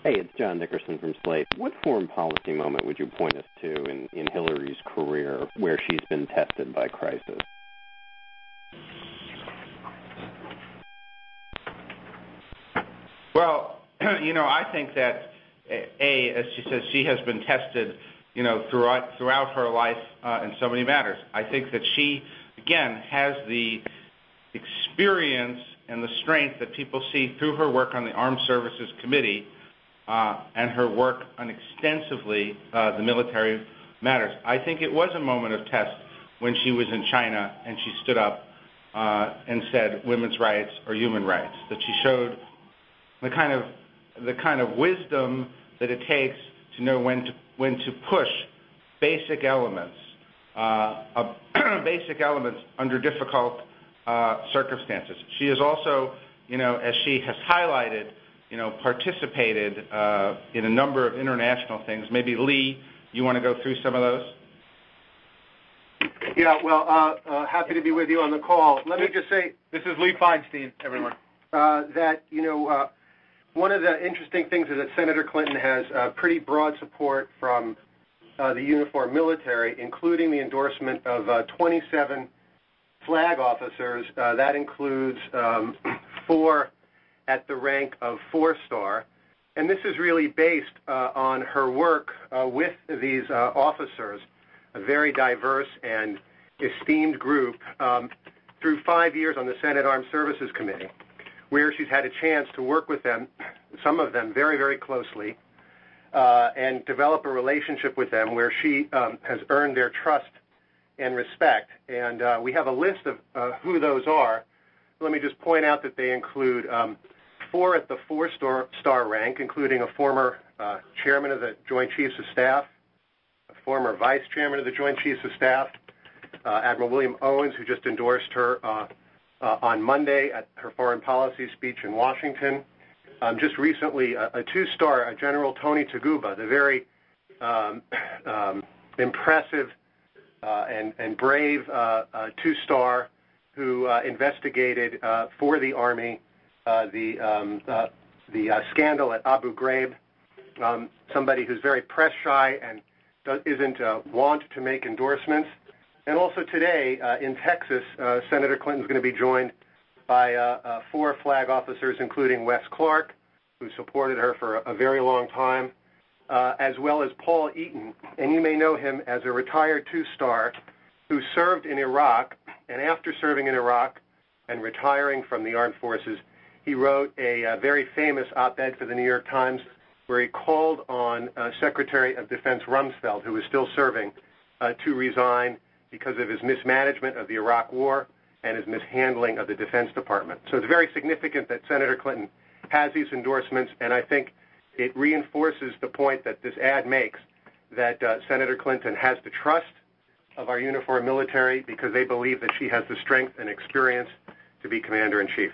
Hey, it's John Dickerson from Slate. What foreign policy moment would you point us to in Hillary's career where she's been tested by crisis? Well, I think that, as she says, she has been tested, throughout her life in so many matters. I think that she, again, has the experience and the strength that people see through her work on the Armed Services Committee and her work on extensively the military matters. I think it was a moment of test when she was in China and she stood up and said women's rights are human rights, that she showed the kind of wisdom that it takes to know when to push basic elements under difficult circumstances. She is also, as she has highlighted, participated in a number of international things. Maybe Lee, you want to go through some of those? Yeah, well, happy to be with you on the call. Let me just say, this is Lee Feinstein, everyone. That one of the interesting things is that Senator Clinton has pretty broad support from the uniformed military, including the endorsement of 27 flag officers. That includes 4 at the rank of 4-star. And this is really based on her work with these officers, a very diverse and esteemed group, through 5 years on the Senate Armed Services Committee, where she's had a chance to work with them, some of them very, very closely, and develop a relationship with them where she has earned their trust and respect. And we have a list of who those are. Let me just point out that they include 4 at the 4-star rank, including a former chairman of the Joint Chiefs of Staff, a former vice chairman of the Joint Chiefs of Staff, Admiral William Owens, who just endorsed her on Monday at her foreign policy speech in Washington. Just recently, a 2-star, General Tony Taguba, the very impressive and brave 2-star who investigated for the Army the scandal at Abu Ghraib, somebody who's very press shy and isn't wont to make endorsements. And also today in Texas, Senator Clinton's going to be joined by 4 flag officers, including Wes Clark, who supported her for a very long time, as well as Paul Eaton. And you may know him as a retired 2-star who served in Iraq, and after serving in Iraq and retiring from the armed forces, he wrote a very famous op-ed for the New York Times where he called on Secretary of Defense Rumsfeld, who was still serving, to resign because of his mismanagement of the Iraq War and his mishandling of the Defense Department. So it's very significant that Senator Clinton has these endorsements, and I think it reinforces the point that this ad makes, that Senator Clinton has the trust of our uniformed military because they believe that she has the strength and experience to be Commander-in-Chief.